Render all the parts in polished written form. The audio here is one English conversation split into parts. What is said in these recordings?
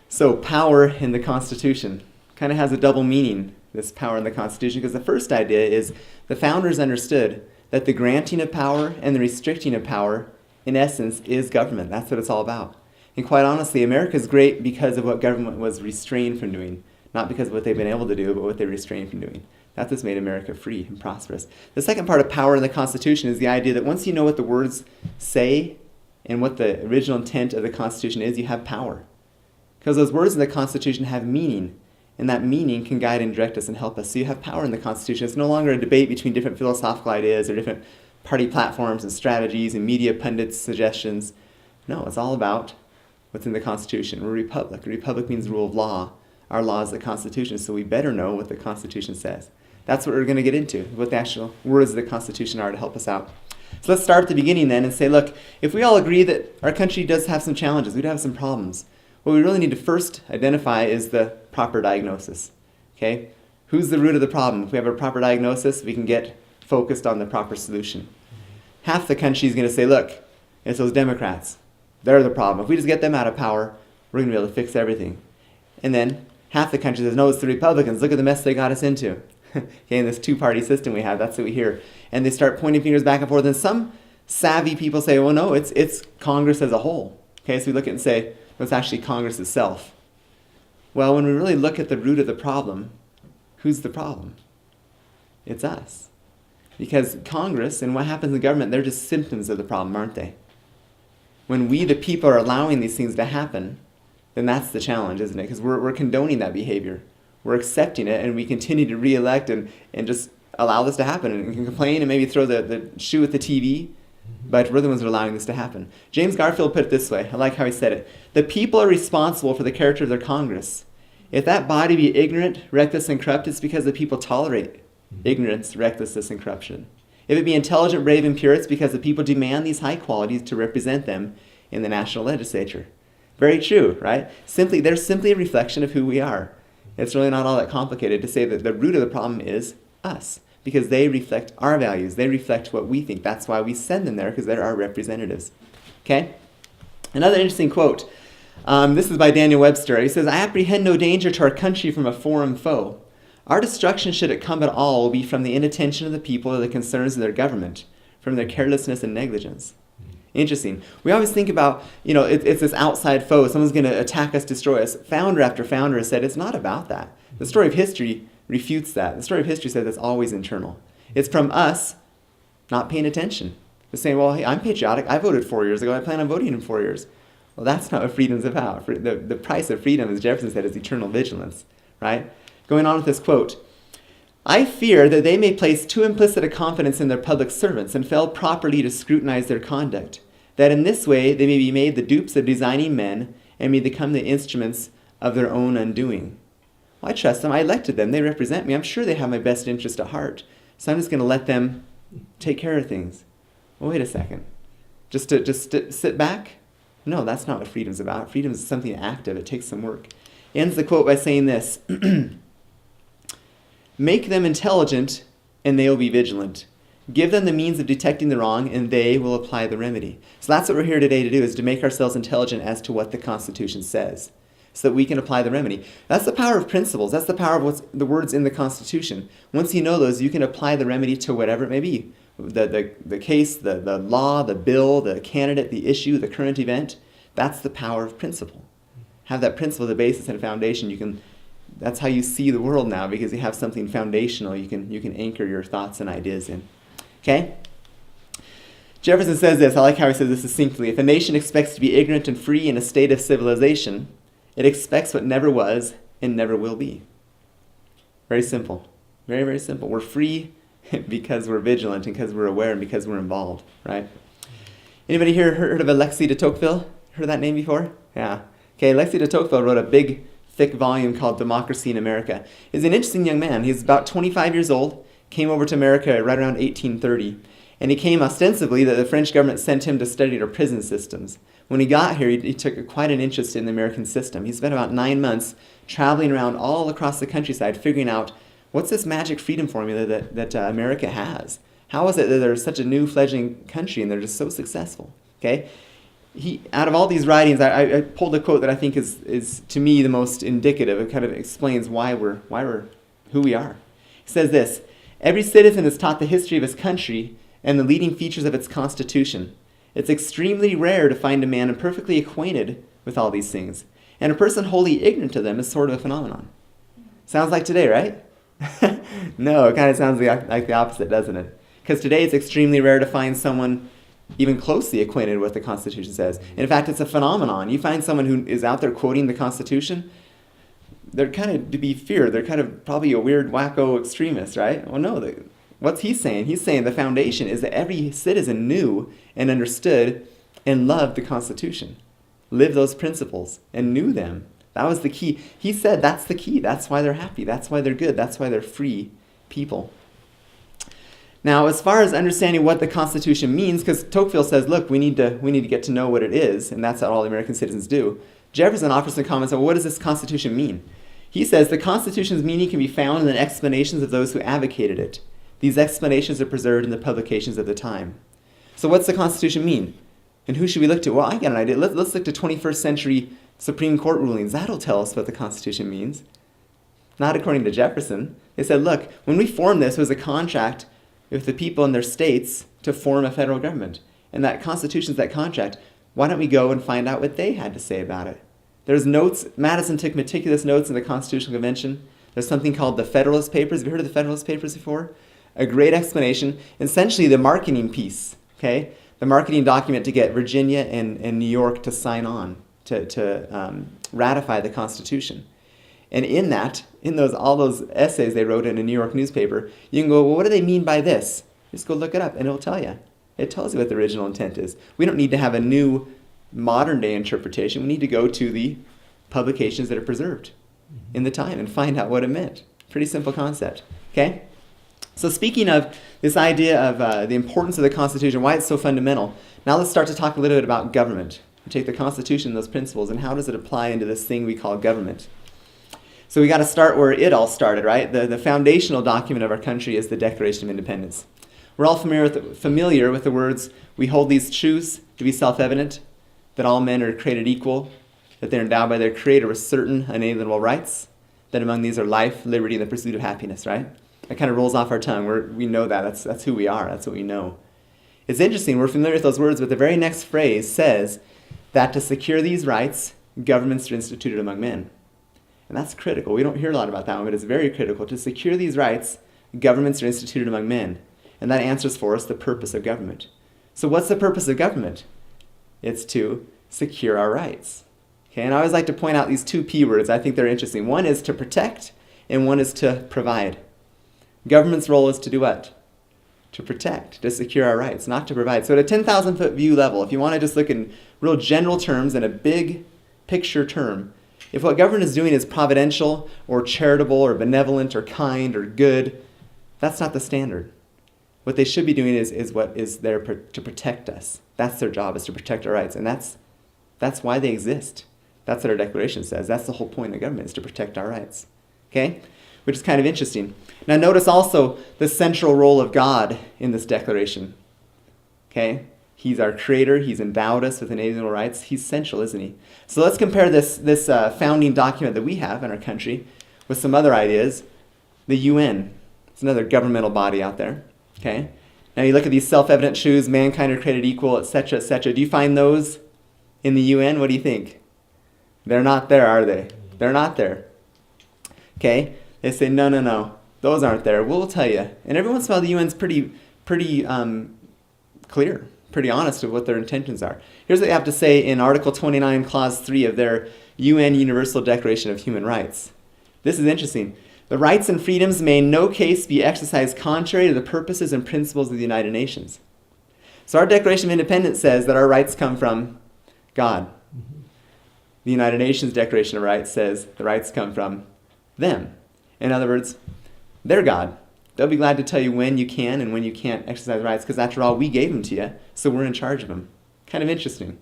So power in the Constitution kind of has a double meaning, this power in the Constitution, because the first idea is the founders understood that the granting of power and the restricting of power, in essence, is government. That's what it's all about. And quite honestly, America is great because of what government was restrained from doing, not because of what they've been able to do, but what they restrained from doing. That's what's made America free and prosperous. The second part of power in the Constitution is the idea that once you know what the words say and what the original intent of the Constitution is, you have power. Because those words in the Constitution have meaning, and that meaning can guide and direct us and help us. So you have power in the Constitution. It's no longer a debate between different philosophical ideas or different party platforms and strategies and media pundits' suggestions. No, it's all about what's in the Constitution. We're a republic. A republic means rule of law. Our law is the Constitution, so we better know what the Constitution says. That's what we're going to get into, what the actual words of the Constitution are to help us out. So let's start at the beginning then and say, look, if we all agree that our country does have some challenges, we do have some problems, what we really need to first identify is the proper diagnosis. Okay? Who's the root of the problem? If we have a proper diagnosis, we can get focused on the proper solution. Half the country is going to say, look, it's those Democrats. They're the problem. If we just get them out of power, we're going to be able to fix everything. And then half the country says, no, it's the Republicans. Look at the mess they got us into. Okay, in this two-party system we have, that's what we hear. And they start pointing fingers back and forth. And some savvy people say, well, no, it's Congress as a whole. Okay, so we look at it and say, well, it's actually Congress itself. Well, when we really look at the root of the problem, who's the problem? It's us. Because Congress and what happens in government, they're just symptoms of the problem, aren't they? When we, the people, are allowing these things to happen, then that's the challenge, isn't it? Because we're condoning that behavior. We're accepting it, and we continue to re-elect and just allow this to happen. And we can complain and maybe throw the shoe at the TV, but we're the ones that are allowing this to happen. James Garfield put it this way. I like how he said it. The people are responsible for the character of their Congress. If that body be ignorant, reckless, and corrupt, it's because the people tolerate ignorance, recklessness, and corruption. If it be intelligent, brave, and pure, it's because the people demand these high qualities to represent them in the national legislature. Very true, right? They're simply a reflection of who we are. It's really not all that complicated to say that the root of the problem is us, because they reflect our values. They reflect what we think. That's why we send them there, because they're our representatives. Okay? Another interesting quote. This is by Daniel Webster. He says, I apprehend no danger to our country from a foreign foe. Our destruction, should it come at all, will be from the inattention of the people or the concerns of their government, from their carelessness and negligence. Interesting. We always think about, it's this outside foe. Someone's going to attack us, destroy us. Founder after founder has said it's not about that. The story of history refutes that. The story of history says it's always internal. It's from us not paying attention. Just saying, well, hey, I'm patriotic. I voted 4 years ago. I plan on voting in 4 years. Well, that's not what freedom's about. The price of freedom, as Jefferson said, is eternal vigilance, right? Going on with this quote, I fear that they may place too implicit a confidence in their public servants and fail properly to scrutinize their conduct, that in this way they may be made the dupes of designing men and may become the instruments of their own undoing. Well, I trust them. I elected them. They represent me. I'm sure they have my best interest at heart. So I'm just going to let them take care of things. Well, wait a second. Just sit back? No, that's not what freedom's about. Freedom is something active. It takes some work. He ends the quote by saying this, make them intelligent, and they will be vigilant. Give them the means of detecting the wrong, and they will apply the remedy. So that's what we're here today to do, is to make ourselves intelligent as to what the Constitution says, so that we can apply the remedy. That's the power of principles. That's the power of what's the words in the Constitution. Once you know those, you can apply the remedy to whatever it may be. The case, the law, the bill, the candidate, the issue, the current event. That's the power of principle. Have that principle, the basis and foundation. That's how you see the world now, because you have something foundational you can anchor your thoughts and ideas in. Okay? Jefferson says this. I like how he says this succinctly. If a nation expects to be ignorant and free in a state of civilization, it expects what never was and never will be. Very simple. Very, very simple. We're free because we're vigilant and because we're aware and because we're involved, right? Anybody here heard of Alexis de Tocqueville? Heard of that name before? Yeah. Okay, Alexis de Tocqueville wrote a big, thick volume called Democracy in America. He's an interesting young man. He's about 25 years old, came over to America right around 1830, and he came ostensibly that the French government sent him to study their prison systems. When he got here, he took quite an interest in the American system. He spent about 9 months traveling around all across the countryside, figuring out what's this magic freedom formula that America has. How is it that they're such a new fledgling country and they're just so successful? Okay? out of all these writings, I pulled a quote that I think is to me the most indicative. It kind of explains why we're who we are. He says this: every citizen is taught the history of his country and the leading features of its constitution. It's extremely rare to find a man perfectly acquainted with all these things, and a person wholly ignorant of them is sort of a phenomenon. Sounds like today, right? No, it kind of sounds like the opposite, doesn't it? Because today it's extremely rare to find someone even closely acquainted with what the Constitution says. And in fact, it's a phenomenon. You find someone who is out there quoting the Constitution, they're kind of to be feared. They're kind of probably a weird, wacko extremist, right? Well, no. What's he saying? He's saying the foundation is that every citizen knew and understood and loved the Constitution, lived those principles, and knew them. That was the key. He said that's the key. That's why they're happy. That's why they're good. That's why they're free people. Now, as far as understanding what the Constitution means, because Tocqueville says, look, we need to get to know what it is, and that's what all American citizens do. Jefferson offers some comments on what does this Constitution mean? He says the Constitution's meaning can be found in the explanations of those who advocated it. These explanations are preserved in the publications of the time. So what's the Constitution mean? And who should we look to? Well, I got an idea. Let's look to 21st century Supreme Court rulings. That'll tell us what the Constitution means. Not according to Jefferson. They said, look, when we formed this, it was a contract with the people in their states to form a federal government. And that Constitution's that contract. Why don't we go and find out what they had to say about it? There's notes. Madison took meticulous notes in the Constitutional Convention. There's something called the Federalist Papers. Have you heard of the Federalist Papers before? A great explanation. Essentially the marketing piece, okay? The marketing document to get Virginia and New York to sign on, to ratify the Constitution. And in all those essays they wrote in a New York newspaper, you can go, well, what do they mean by this? Just go look it up, and it'll tell you. It tells you what the original intent is. We don't need to have a new modern-day interpretation. We need to go to the publications that are preserved in the time and find out what it meant. Pretty simple concept, okay? So speaking of this idea of the importance of the Constitution, why it's so fundamental, now let's start to talk a little bit about government. We take the Constitution, those principles, and how does it apply into this thing we call government? So we got to start where it all started, right? The foundational document of our country is the Declaration of Independence. We're all familiar with the words, we hold these truths to be self-evident, that all men are created equal, that they're endowed by their Creator with certain unalienable rights, that among these are life, liberty, and the pursuit of happiness, right? That kind of rolls off our tongue. We know that. That's who we are. That's what we know. It's interesting. We're familiar with those words, but the very next phrase says that to secure these rights, governments are instituted among men. And that's critical. We don't hear a lot about that one, but it's very critical. To secure these rights, governments are instituted among men. And that answers for us the purpose of government. So what's the purpose of government? It's to secure our rights. Okay, and I always like to point out these two P words. I think they're interesting. One is to protect, and one is to provide. Government's role is to do what? To protect, to secure our rights, not to provide. So at a 10,000-foot view level, if you want to just look in real general terms and a big picture term, if what government is doing is providential or charitable or benevolent or kind or good, that's not the standard. What they should be doing is what is there to protect us. That's their job, is to protect our rights. And that's why they exist. That's what our Declaration says. That's the whole point of government, is to protect our rights. Okay? Which is kind of interesting. Now notice also the central role of God in this declaration. Okay? He's our Creator. He's endowed us with inalienable rights. He's central, isn't he? So let's compare this founding document that we have in our country with some other ideas. The UN. It's another governmental body out there. Okay? Now you look at these self-evident truths, mankind are created equal, etc., etc. Do you find those in the UN? What do you think? They're not there, are they? They're not there. Okay? They say, no, those aren't there. We'll tell you. And every once in a while, the UN's pretty clear, pretty honest with what their intentions are. Here's what they have to say in Article 29, Clause 3 of their UN Universal Declaration of Human Rights. This is interesting. The rights and freedoms may in no case be exercised contrary to the purposes and principles of the United Nations. So our Declaration of Independence says that our rights come from God. The United Nations Declaration of Rights says the rights come from them. In other words, they're God. They'll be glad to tell you when you can and when you can't exercise rights, because after all, we gave them to you, so we're in charge of them. Kind of interesting.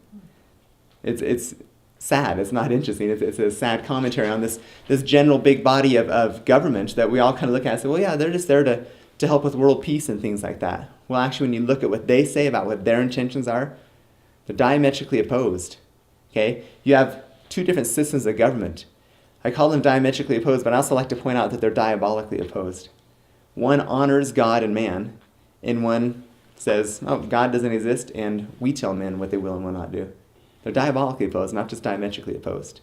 It's sad. It's not interesting. It's a sad commentary on this general big body of government that we all kind of look at and say, well, yeah, they're just there to help with world peace and things like that. Well, actually, when you look at what they say about what their intentions are, They're diametrically opposed. Okay? You have two different systems of government. I call them diametrically opposed, but I also like to point out that they're diabolically opposed. One honors God and man, and one says, oh, God doesn't exist, and we tell men what they will and will not do. They're diabolically opposed, not just diametrically opposed.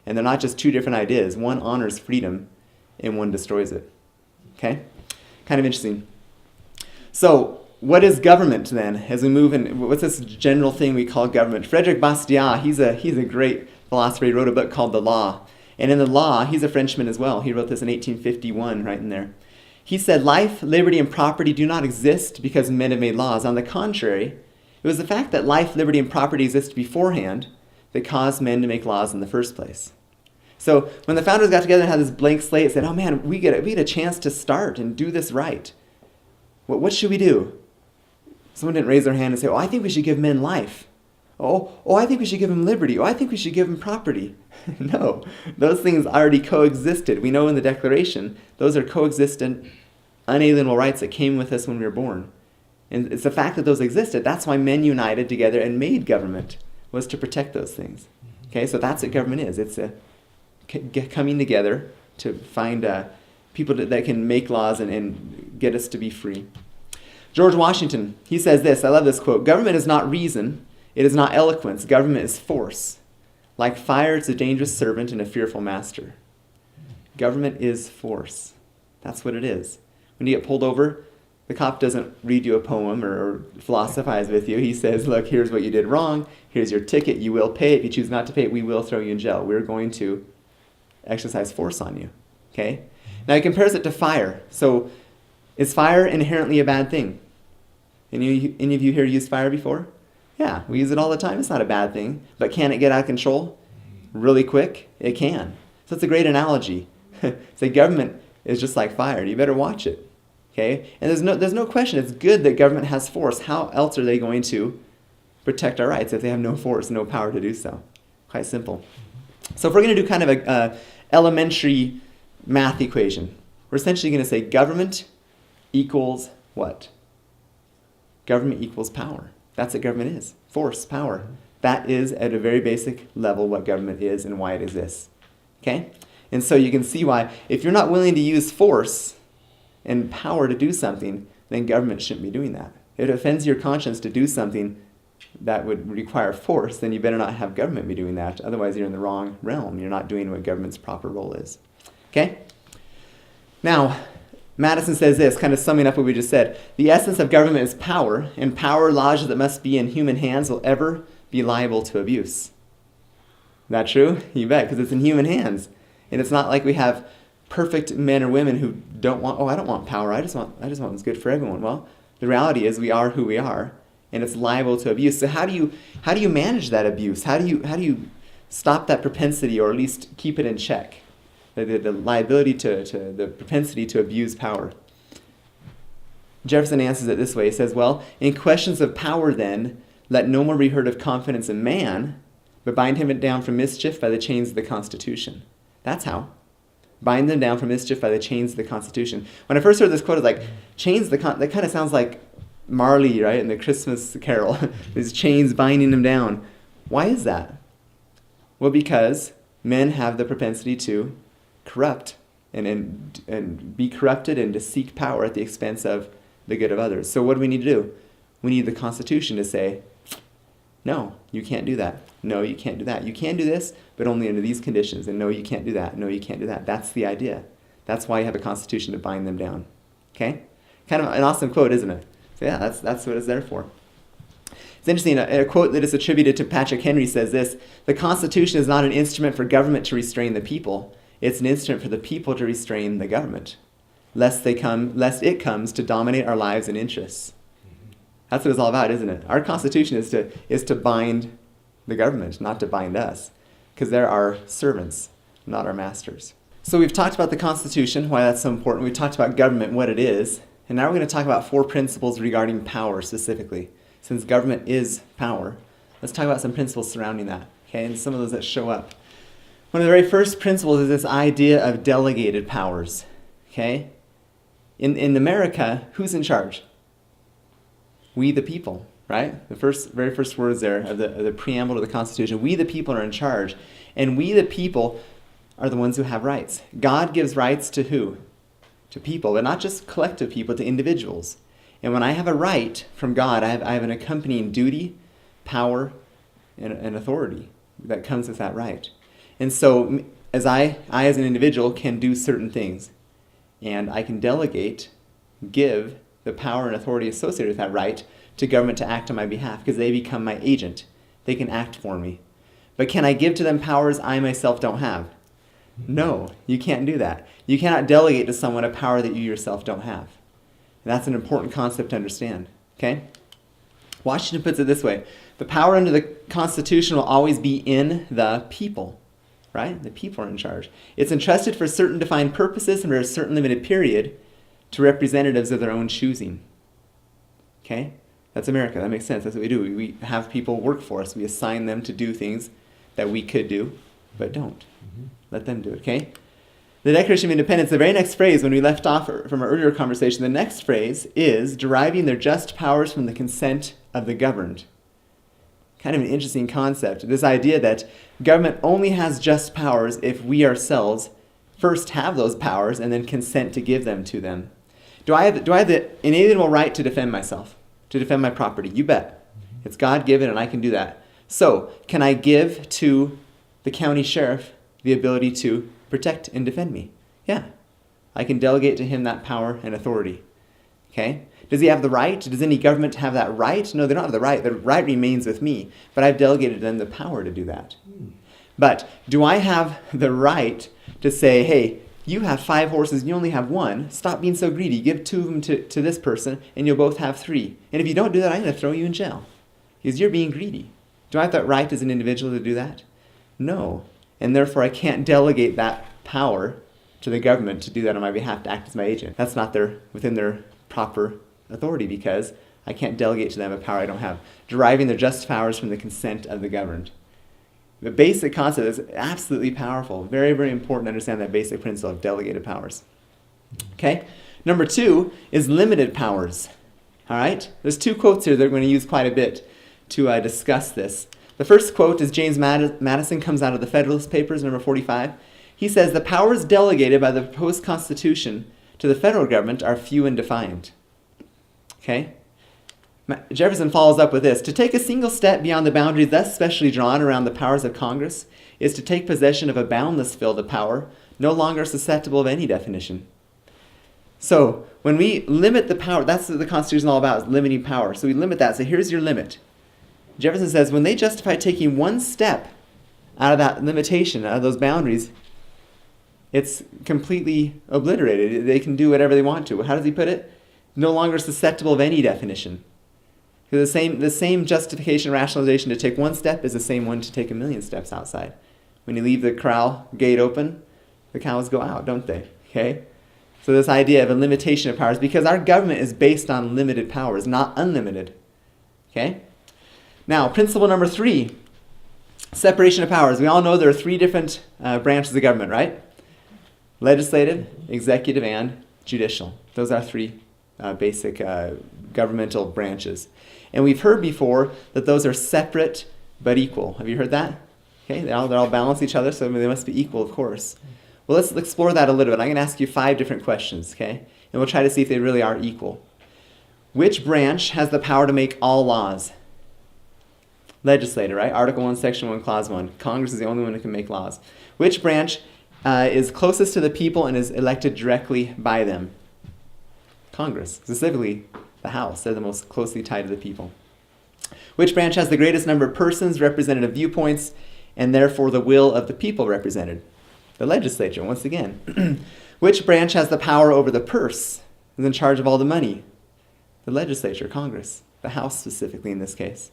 And they're not just two different ideas. One honors freedom, and one destroys it. Okay? Kind of interesting. So, what is government then? As we move in, what's this general thing we call government? Frederick Bastiat, he's a great philosopher. He wrote a book called The Law. And in The Law, he's a Frenchman as well. He wrote this in 1851, right in there. He said, life, liberty, and property do not exist because men have made laws. On the contrary, it was the fact that life, liberty, and property existed beforehand that caused men to make laws in the first place. So when the founders got together and had this blank slate and said, oh man, we get a chance to start and do this right. What should we do? Someone didn't raise their hand and say, oh, I think we should give men life. Oh, I think we should give them liberty. Oh, I think we should give them property. No, those things already coexisted. We know in the Declaration, those are coexistent, unalienable rights that came with us when we were born. And it's the fact that those existed. That's why men united together and made government, was to protect those things. Okay, so that's what government is. It's a coming together to find people that can make laws and get us to be free. George Washington, he says this, I love this quote, government is not reason, it is not eloquence, government is force. Like fire, it's a dangerous servant and a fearful master. Government is force. That's what it is. When you get pulled over, the cop doesn't read you a poem or philosophize with you. He says, look, here's what you did wrong. Here's your ticket. You will pay it. If you choose not to pay it, we will throw you in jail. We're going to exercise force on you. Okay? Now he compares it to fire. So is fire inherently a bad thing? Any of you here used fire before? Yeah, we use it all the time. It's not a bad thing. But can it get out of control really quick? It can. So it's a great analogy. Say government is just like fire. You better watch it. Okay? And there's no question. It's good that government has force. How else are they going to protect our rights if they have no force, no power to do so? Quite simple. So if we're going to do kind of a elementary math equation, we're essentially going to say government equals what? Government equals power. That's what government is. Force, power. That is, at a very basic level, what government is and why it exists. Okay? And so you can see why, if you're not willing to use force and power to do something, then government shouldn't be doing that. If it offends your conscience to do something that would require force, then you better not have government be doing that. Otherwise, you're in the wrong realm. You're not doing what government's proper role is. Okay? Now, Madison says this, kind of summing up what we just said. The essence of government is power, and power lodged that must be in human hands will ever be liable to abuse. Is that true? You bet, because it's in human hands. And it's not like we have perfect men or women who don't want, I don't want power, I just want what's good for everyone. Well, the reality is we are who we are, and it's liable to abuse. So how do you manage that abuse? How do you stop that propensity, or at least keep it in check? The liability the propensity to abuse power. Jefferson answers it this way. He says, well, in questions of power then, let no more be heard of confidence in man, but bind him down from mischief by the chains of the Constitution. That's how. Bind them down from mischief by the chains of the Constitution. When I first heard this quote, I was like, chains, that kind of sounds like Marley, right, in the Christmas Carol. These chains binding him down. Why is that? Well, because men have the propensity to corrupt and be corrupted and to seek power at the expense of the good of others. So what do we need to do? We need the Constitution to say, no, you can't do that. No, you can't do that. You can do this, but only under these conditions. And no, you can't do that. No, you can't do that. That's the idea. That's why you have a Constitution, to bind them down. Okay? Kind of an awesome quote, isn't it? So yeah, that's what it's there for. It's interesting, a quote that is attributed to Patrick Henry says this, the Constitution is not an instrument for government to restrain the people. It's an instrument for the people to restrain the government, lest it comes to dominate our lives and interests. That's what it's all about, isn't it? Our Constitution is to bind the government, not to bind us, because they're our servants, not our masters. So we've talked about the Constitution, why that's so important. We've talked about government, what it is, and now we're going to talk about 4 principles regarding power specifically. Since government is power, let's talk about some principles surrounding that, okay, and some of those that show up. One of the very first principles is this idea of delegated powers, okay? In America, who's in charge? We the people, right? The very first words there of the preamble to the Constitution. We the people are in charge, and we the people are the ones who have rights. God gives rights to who? To people, but not just collective people, to individuals. And when I have a right from God, I have an accompanying duty, power, and authority that comes with that right. And so as I as an individual can do certain things, and I can delegate, give the power and authority associated with that right to government to act on my behalf, because they become my agent. They can act for me. But can I give to them powers I myself don't have? No, you can't do that. You cannot delegate to someone a power that you yourself don't have. And that's an important concept to understand. Okay? Washington puts it this way. The power under the Constitution will always be in the people. Right? The people are in charge. It's entrusted for certain defined purposes and for a certain limited period to representatives of their own choosing. Okay? That's America. That makes sense. That's what we do. We have people work for us. We assign them to do things that we could do, but don't. Let them do it, okay? The Declaration of Independence, the very next phrase, when we left off from our earlier conversation, the next phrase is deriving their just powers from the consent of the governed. Kind of an interesting concept. This idea that government only has just powers if we ourselves first have those powers and then consent to give them to them. Do I have the inalienable right to defend myself, to defend my property? You bet. It's God-given and I can do that. So, can I give to the county sheriff the ability to protect and defend me? Yeah. I can delegate to him that power and authority. Okay? Does he have the right? Does any government have that right? No, they don't have the right. The right remains with me, but I've delegated them the power to do that. But do I have the right to say, hey, you have 5 horses and you only have 1. Stop being so greedy. Give 2 of them to this person and you'll both have 3. And if you don't do that, I'm going to throw you in jail because you're being greedy. Do I have that right as an individual to do that? No. And therefore, I can't delegate that power to the government to do that on my behalf, to act as my agent. That's not within their proper authority because I can't delegate to them a power I don't have. Deriving their just powers from the consent of the governed. The basic concept is absolutely powerful. Very, very important to understand that basic principle of delegated powers. Okay? Number 2 is limited powers. All right? There's 2 quotes here that we're going to use quite a bit to discuss this. The first quote is James Madison, comes out of the Federalist Papers, number 45. He says, the powers delegated by the proposed Constitution to the federal government are few and defined. Okay? Jefferson follows up with this. To take a single step beyond the boundaries thus specially drawn around the powers of Congress is to take possession of a boundless field of power, no longer susceptible of any definition. So, when we limit the power, that's what the Constitution is all about, is limiting power. So we limit that. So here's your limit. Jefferson says, when they justify taking one step out of that limitation, out of those boundaries, it's completely obliterated. They can do whatever they want to. How does he put it? No longer susceptible of any definition. Because the same justification, rationalization to take one step is the same one to take 1,000,000 steps outside. When you leave the corral gate open, the cows go out, don't they? Okay? So this idea of a limitation of powers, because our government is based on limited powers, not unlimited. Okay? Now, principle number 3, separation of powers. We all know there are 3 different branches of government, right? Legislative, executive, and judicial. Those are 3 basic governmental branches. And we've heard before that those are separate but equal. Have you heard that? Okay, they all balance each other, so they must be equal, of course. Well, let's explore that a little bit. I'm going to ask you 5 different questions, okay? And we'll try to see if they really are equal. Which branch has the power to make all laws? Legislator, right? Article 1, Section 1, Clause 1. Congress is the only one who can make laws. Which branch is closest to the people and is elected directly by them? Congress, specifically the House. They're the most closely tied to the people. Which branch has the greatest number of persons, representative viewpoints, and therefore the will of the people represented? The legislature, once again. Which branch has the power over the purse, is in charge of all the money? The legislature, Congress. The House specifically in this case.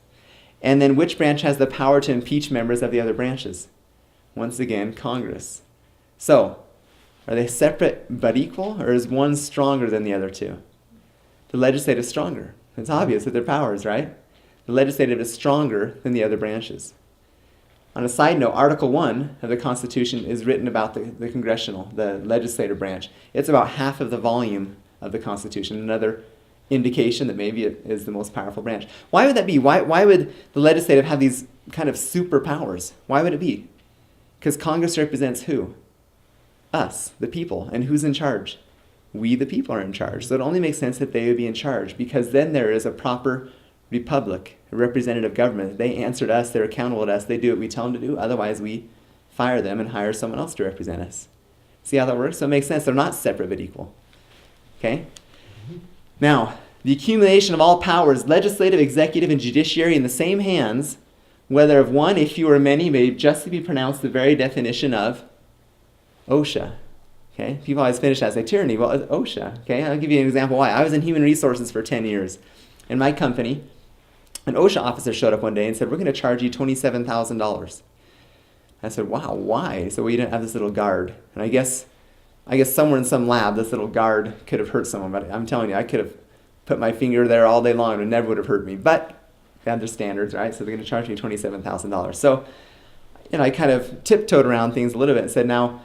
And then which branch has the power to impeach members of the other branches? Once again, Congress. So, are they separate but equal, or is one stronger than the other 2? The legislative is stronger. It's obvious that their powers, right? The legislative is stronger than the other branches. On a side note, Article 1 of the Constitution is written about the congressional, the legislative branch. It's about half of the volume of the Constitution, another indication that maybe it is the most powerful branch. Why would that be? Why would the legislative have these kind of superpowers? Why would it be? Because Congress represents who? Us, the people. And who's in charge? We, the people, are in charge. So it only makes sense that they would be in charge, because then there is a proper republic, a representative government. They answer to us, they're accountable to us, they do what we tell them to do. Otherwise, we fire them and hire someone else to represent us. See how that works? So it makes sense. They're not separate but equal. Okay? Now, the accumulation of all powers, legislative, executive, and judiciary, in the same hands, whether of one, a few, or many, may justly be pronounced the very definition of OSHA. Okay? People always finish that as a tyranny. Well, it's OSHA. Okay? I'll give you an example why. I was in human resources for 10 years. In my company, an OSHA officer showed up one day and said, "We're going to charge you $27,000. I said, "Wow, why?" So we didn't have this little guard. And I guess somewhere in some lab, this little guard could have hurt someone. But I'm telling you, I could have put my finger there all day long and it never would have hurt me. But they had their standards, right? So they're going to charge me $27,000. So, I kind of tiptoed around things a little bit and said, now,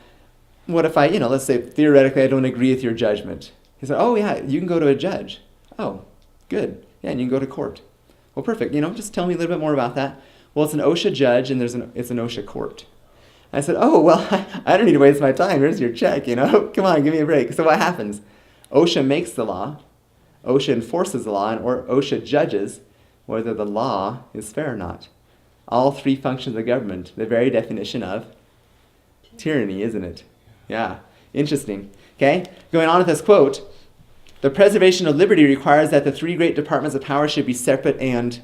what if I, let's say theoretically I don't agree with your judgment. He said, "Oh yeah, you can go to a judge." "Oh, good. Yeah, and you can go to court." "Well, perfect. Just tell me a little bit more about that." "Well, it's an OSHA judge and it's an OSHA court." I said, "Oh, well, I don't need to waste my time. Here's your check, Come on, give me a break." So what happens? OSHA makes the law, OSHA enforces the law, and OSHA judges whether the law is fair or not. All three functions of government, the very definition of tyranny, isn't it? Yeah, interesting. Okay, going on with this quote, "The preservation of liberty requires that the three great departments of power should be separate and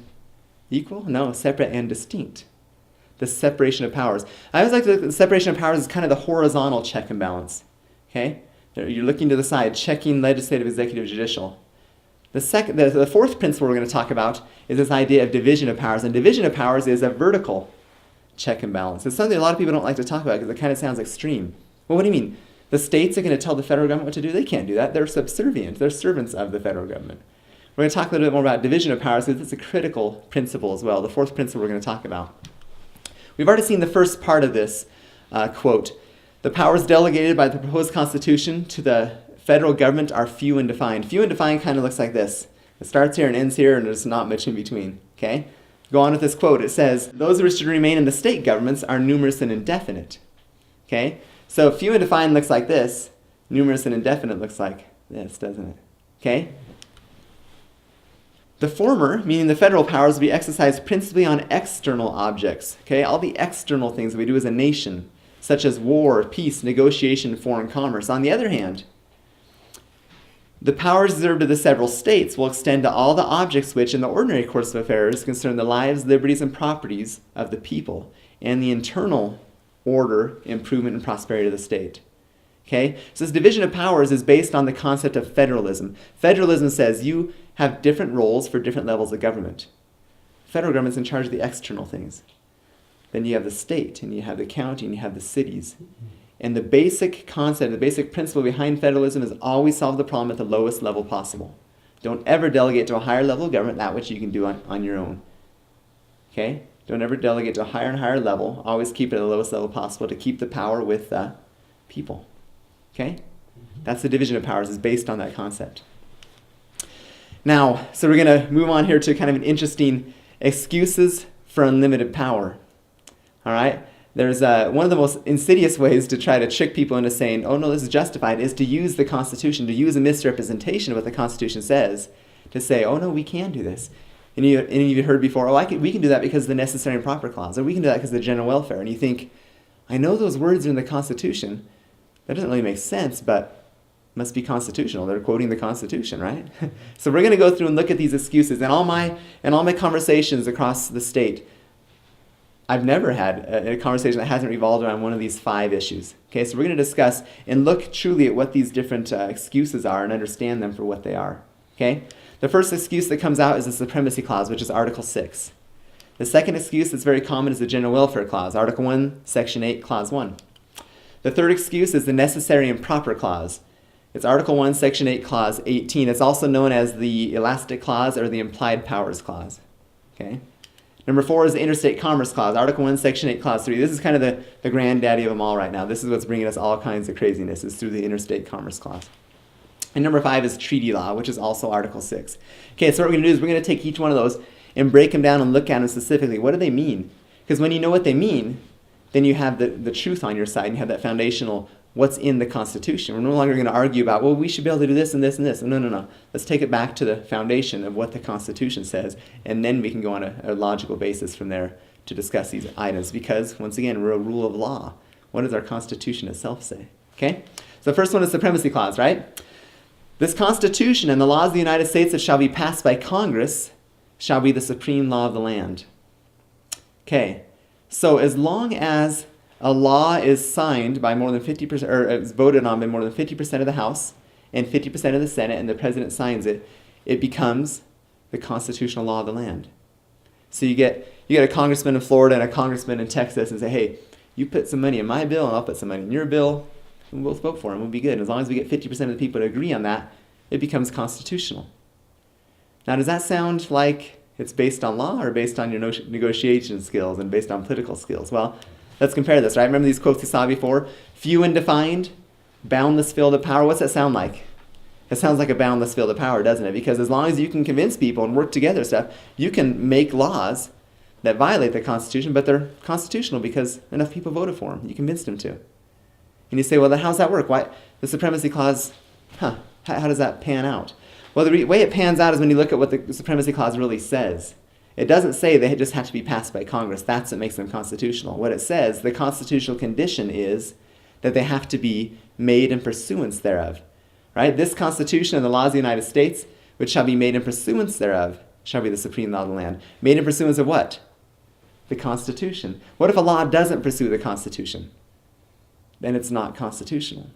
equal? No, separate and distinct." The separation of powers. I always like the separation of powers is kind of the horizontal check and balance. Okay? You're looking to the side, checking legislative, executive, judicial. The fourth principle we're going to talk about is this idea of division of powers. And division of powers is a vertical check and balance. It's something a lot of people don't like to talk about because it kind of sounds extreme. Well, what do you mean? The states are going to tell the federal government what to do? They can't do that. They're subservient. They're servants of the federal government. We're going to talk a little bit more about division of powers because it's a critical principle as well. The fourth principle we're going to talk about. We've already seen the first part of this quote. "The powers delegated by the proposed Constitution to the federal government are few and defined." Few and defined kind of looks like this. It starts here and ends here, and there's not much in between. Okay? Go on with this quote. It says, "Those who should remain in the state governments are numerous and indefinite." Okay? So few and defined looks like this. Numerous and indefinite looks like this, doesn't it? Okay? The former, meaning the federal powers, will be exercised principally on external objects. Okay? All the external things we do as a nation, such as war, peace, negotiation, and foreign commerce. On the other hand, the powers reserved to the several states will extend to all the objects which, in the ordinary course of affairs, concern the lives, liberties, and properties of the people, and the internal order, improvement, and prosperity of the state. Okay? So this division of powers is based on the concept of federalism. Federalism says you have different roles for different levels of government. Federal government's in charge of the external things. Then you have the state, and you have the county, and you have the cities. And the basic concept, the basic principle behind federalism is always solve the problem at the lowest level possible. Don't ever delegate to a higher level of government that which you can do on your own. Okay? Don't ever delegate to a higher and higher level. Always keep it at the lowest level possible to keep the power with the people. Okay? That's the division of powers, is based on that concept. Now, so we're going to move on here to kind of an interesting excuses for unlimited power. All right? There's one of the most insidious ways to try to trick people into saying, "Oh no, this is justified," is to use the Constitution, to use a misrepresentation of what the Constitution says, to say, "Oh no, we can do this." And you've heard before, we can do that because of the necessary and proper clause, or we can do that because of the general welfare. And you think, I know those words are in the Constitution. That doesn't really make sense, but must be constitutional. They're quoting the Constitution, right? So we're going to go through and look at these excuses. And all my conversations across the state, I've never had a conversation that hasn't revolved around one of these 5 issues. Okay, so we're going to discuss and look truly at what these different excuses are and understand them for what they are. Okay, the first excuse that comes out is the Supremacy Clause, which is Article 6. The second excuse that's very common is the General Welfare Clause, Article 1, Section 8, Clause 1. The third excuse is the Necessary and Proper Clause. It's Article 1, Section 8, Clause 18. It's also known as the Elastic Clause or the Implied Powers Clause. Okay. Number 4 is the Interstate Commerce Clause, Article 1, Section 8, Clause 3. This is kind of the granddaddy of them all right now. This is what's bringing us all kinds of craziness, is through the Interstate Commerce Clause. And number 5 is treaty law, which is also Article 6. Okay, so what we're going to do is we're going to take each one of those and break them down and look at them specifically. What do they mean? Because when you know what they mean, then you have the truth on your side, and you have that foundational what's in the Constitution. We're no longer going to argue about, well, we should be able to do this and this and this. No. Let's take it back to the foundation of what the Constitution says, and then we can go on a logical basis from there to discuss these items. Because, once again, we're a rule of law. What does our Constitution itself say? Okay? So the first one is Supremacy Clause, right? This Constitution and the laws of the United States that shall be passed by Congress shall be the supreme law of the land. Okay, so as long as a law is signed by more than 50%, or is voted on by more than 50% of the House and 50% of the Senate, and the President signs it, it becomes the constitutional law of the land. So you get a congressman in Florida and a congressman in Texas and say, hey, you put some money in my bill and I'll put some money in your bill, and we'll vote for him. We'll be good. And as long as we get 50% of the people to agree on that, it becomes constitutional. Now, does that sound like it's based on law or based on your negotiation skills and based on political skills? Well, let's compare this, right? Remember these quotes you saw before? Few and defined, boundless field of power. What's that sound like? It sounds like a boundless field of power, doesn't it? Because as long as you can convince people and work together stuff, you can make laws that violate the Constitution, but they're constitutional because enough people voted for them. You convinced them to. And you say, well, then how does that work? Why the Supremacy Clause, how does that pan out? Well, the way it pans out is when you look at what the Supremacy Clause really says. It doesn't say they just have to be passed by Congress. That's what makes them constitutional. What it says, the constitutional condition is that they have to be made in pursuance thereof. Right? This Constitution and the laws of the United States, which shall be made in pursuance thereof, shall be the supreme law of the land. Made in pursuance of what? The Constitution. What if a law doesn't pursue the Constitution? Then it's not constitutional.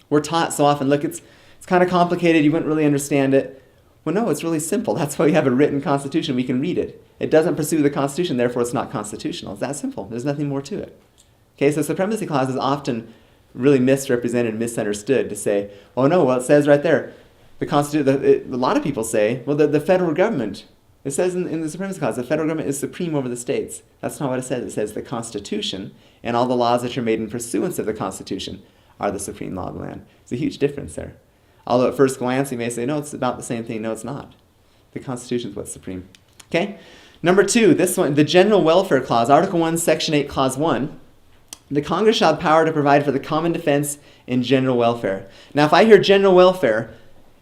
We're taught so often, look, it's kind of complicated, you wouldn't really understand it. Well, no, it's really simple. That's why we have a written Constitution. We can read it. It doesn't pursue the Constitution, therefore it's not constitutional. It's that simple. There's nothing more to it. Okay, so Supremacy Clause is often really misrepresented and misunderstood to say, oh no, well it says right there, the Constitution, a lot of people say, well the federal government, it says in the Supremacy Clause, the federal government is supreme over the states. That's not what it says. It says the Constitution and all the laws that are made in pursuance of the Constitution are the supreme law of the land. There's a huge difference there. Although at first glance you may say, no, it's about the same thing. No, it's not. The Constitution is what's supreme. Okay? Number 2, this one, the General Welfare Clause, Article 1, Section 8, Clause 1. The Congress shall have power to provide for the common defense and general welfare. Now, if I hear general welfare,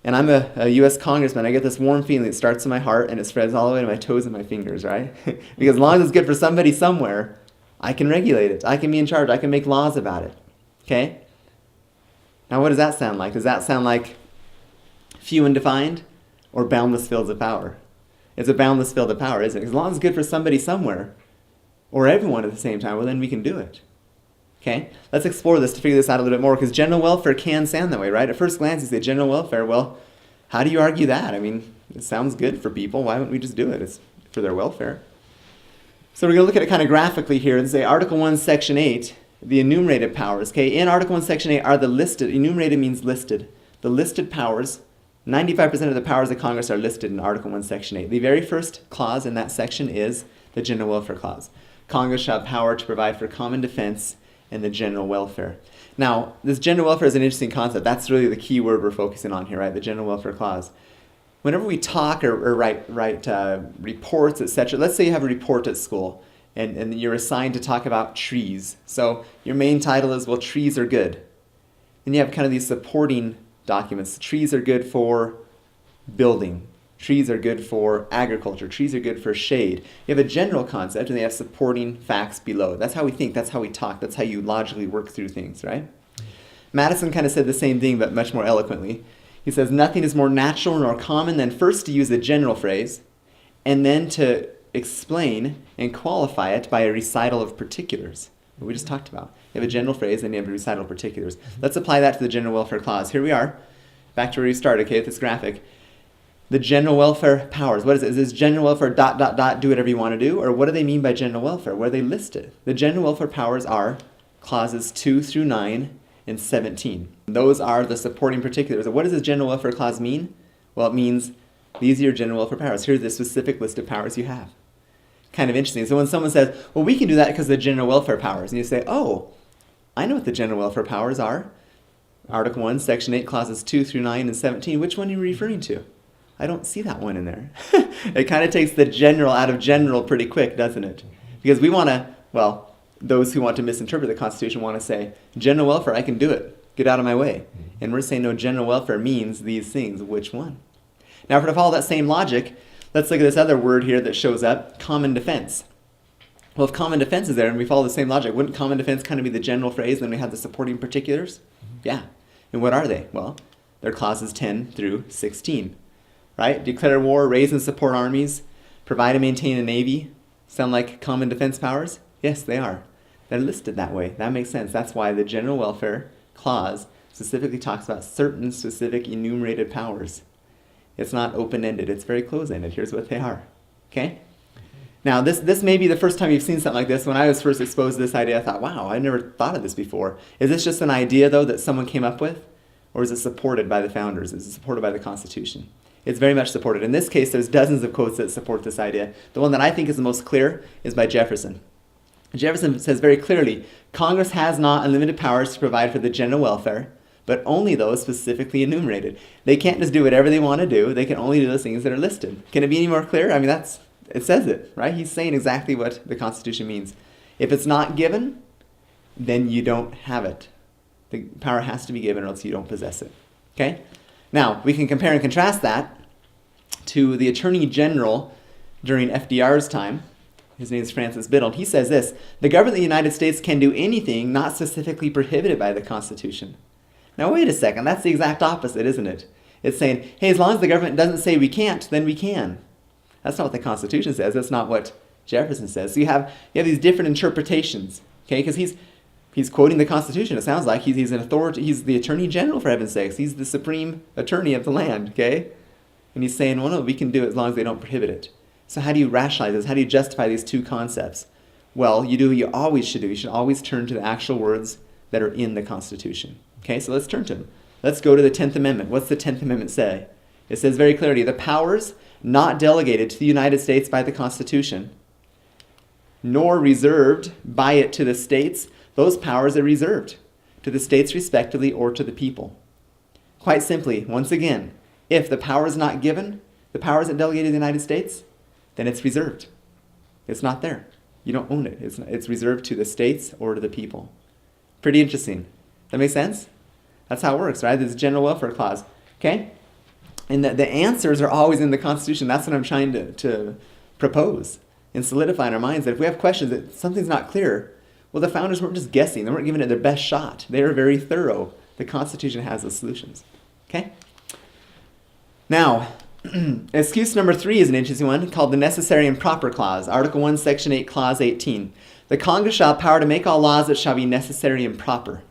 and I'm a U.S. congressman, I get this warm feeling that starts in my heart and it spreads all the way to my toes and my fingers, right? Because as long as it's good for somebody somewhere, I can regulate it. I can be in charge. I can make laws about it. Okay? Now, what does that sound like? Does that sound like few and defined or boundless fields of power? It's a boundless field of power, isn't it? As long as it's good for somebody somewhere or everyone at the same time, well, then we can do it. Okay? Let's explore this to figure this out a little bit more, because general welfare can sound that way, right? At first glance, you say general welfare. Well, how do you argue that? I mean, it sounds good for people. Why wouldn't we just do it? It's for their welfare. So we're going to look at it kind of graphically here and say Article 1, Section 8, the enumerated powers. Okay? In Article 1, Section 8 are the listed. Enumerated means listed. The listed powers, 95% of the powers of Congress are listed in Article 1, Section 8. The very first clause in that section is the General Welfare Clause. Congress shall have power to provide for common defense and the general welfare. Now, this general welfare is an interesting concept. That's really the key word we're focusing on here, right? The General Welfare Clause. Whenever we talk or write reports, etc., let's say you have a report at school and you're assigned to talk about trees. So your main title is, well, trees are good. And you have kind of these supporting documents. Trees are good for building. Trees are good for agriculture. Trees are good for shade. You have a general concept, and they have supporting facts below. That's how we think. That's how we talk. That's how you logically work through things, right? Madison kind of said the same thing, but much more eloquently. He says, nothing is more natural nor common than first to use a general phrase, and then to explain and qualify it by a recital of particulars. What we just talked about. You have a general phrase, and you have a recital of particulars. Let's apply that to the General Welfare Clause. Here we are, back to where we started, okay, with this graphic. The general welfare powers. What is it? Is this general welfare ... do whatever you want to do? Or what do they mean by general welfare? Where are they listed? The general welfare powers are clauses 2 through 9 and 17. Those are the supporting particulars. What does this general welfare clause mean? Well, it means these are your general welfare powers. Here's the specific list of powers you have. Kind of interesting. So when someone says, well, we can do that because of the general welfare powers, and you say, oh, I know what the general welfare powers are. Article 1, Section 8, Clauses 2 through 9 and 17. Which one are you referring to? I don't see that one in there. It kind of takes the general out of general pretty quick, doesn't it? Because we want to, well, those who want to misinterpret the Constitution want to say, general welfare, I can do it. Get out of my way. And we're saying, no, general welfare means these things. Which one? Now, if we're to follow that same logic, let's look at this other word here that shows up, common defense. Well, if common defense is there and we follow the same logic, wouldn't common defense kind of be the general phrase, then we have the supporting particulars? Yeah. And what are they? Well, they're clauses 10 through 16. Right? Declare war, raise and support armies, provide and maintain a navy. Sound like common defense powers? Yes, they are. They're listed that way. That makes sense. That's why the general welfare clause specifically talks about certain specific enumerated powers. It's not open-ended. It's very close-ended. Here's what they are. Okay? Now, this may be the first time you've seen something like this. When I was first exposed to this idea, I thought, wow, I never thought of this before. Is this just an idea, though, that someone came up with? Or is it supported by the founders? Is it supported by the Constitution? It's very much supported. In this case, there's dozens of quotes that support this idea. The one that I think is the most clear is by Jefferson. Jefferson says very clearly, Congress has not unlimited powers to provide for the general welfare, but only those specifically enumerated. They can't just do whatever they want to do. They can only do those things that are listed. Can it be any more clear? I mean, it says it, right? He's saying exactly what the Constitution means. If it's not given, then you don't have it. The power has to be given or else you don't possess it. Okay? Now, we can compare and contrast that to the Attorney General during FDR's time. His name is Francis Biddle. He says this, the government of the United States can do anything not specifically prohibited by the Constitution. Now, wait a second. That's the exact opposite, isn't it? It's saying, hey, as long as the government doesn't say we can't, then we can. That's not what the Constitution says. That's not what Jefferson says. So you have these different interpretations, okay? Because he's quoting the Constitution. It sounds like he's an authority. He's the Attorney General, for heaven's sakes. He's the supreme attorney of the land, okay? And he's saying, well, no, we can do it as long as they don't prohibit it. So how do you rationalize this? How do you justify these two concepts? Well, you do what you always should do. You should always turn to the actual words that are in the Constitution. Okay, so let's turn to them. Let's go to the 10th Amendment. What's the 10th Amendment say? It says very clearly, the powers not delegated to the United States by the Constitution, nor reserved by it to the states, those powers are reserved to the states respectively or to the people. Quite simply, once again, if the power is not given, the power isn't delegated to the United States, then it's reserved. It's not there. You don't own it. It's reserved to the states or to the people. Pretty interesting. That make sense? That's how it works, right? This general welfare clause. Okay? And the answers are always in the Constitution. That's what I'm trying to propose and solidify in our minds, that if we have questions that something's not clear, well, the founders weren't just guessing. They weren't giving it their best shot. They were very thorough. The Constitution has the solutions. Okay? Now, excuse number 3 is an interesting one, called the Necessary and Proper Clause. Article 1, Section 8, Clause 18. The Congress shall have power to make all laws that shall be necessary and proper.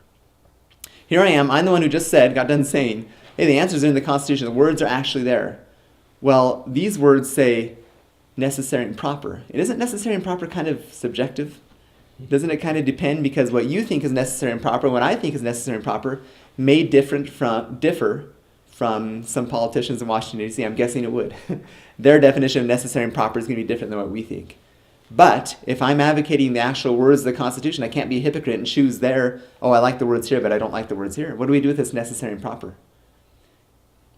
Here I am. I'm the one who just got done saying, hey, the answers are in the Constitution. The words are actually there. Well, these words say necessary and proper. It isn't necessary and proper kind of subjective? Doesn't it kind of depend? Because what you think is necessary and proper, what I think is necessary and proper, may differ from some politicians in Washington, D.C. I'm guessing it would. Their definition of necessary and proper is going to be different than what we think. But if I'm advocating the actual words of the Constitution, I can't be a hypocrite and choose I like the words here, but I don't like the words here. What do we do with this necessary and proper?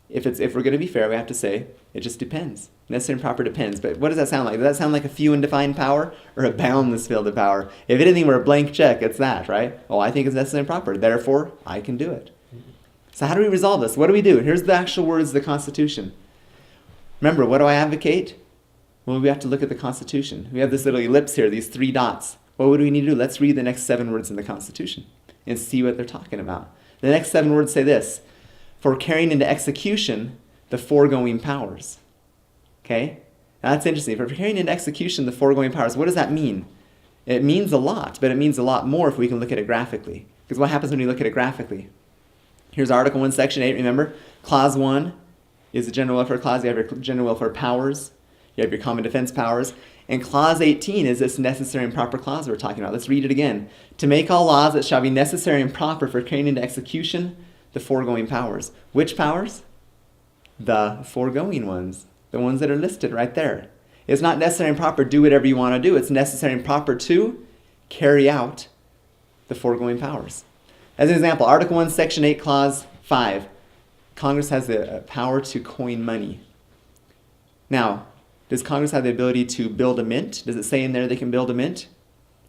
If we're going to be fair, we have to say it just depends. Necessary and proper depends. But what does that sound like? Does that sound like a few and defined power or a boundless field of power? If anything were a blank check, it's that, right? Oh, I think it's necessary and proper. Therefore, I can do it. So how do we resolve this? What do we do? Here's the actual words of the Constitution. Remember, what do I advocate? Well, we have to look at the Constitution. We have this little ellipse here, these 3 dots. What would we need to do? Let's read the next 7 words in the Constitution and see what they're talking about. The next 7 words say this: for carrying into execution the foregoing powers. Okay? Now that's interesting. For carrying into execution the foregoing powers, what does that mean? It means a lot, but it means a lot more if we can look at it graphically. Because what happens when you look at it graphically? Here's Article 1, Section 8, remember? Clause 1 is the general welfare clause. You have your general welfare powers. You have your common defense powers. And Clause 18 is this necessary and proper clause we're talking about. Let's read it again. To make all laws that shall be necessary and proper for carrying into execution the foregoing powers. Which powers? The foregoing ones. The ones that are listed right there. It's not necessary and proper, do whatever you want to do. It's necessary and proper to carry out the foregoing powers. As an example, Article 1, Section 8, Clause 5. Congress has the power to coin money. Now, does Congress have the ability to build a mint? Does it say in there they can build a mint?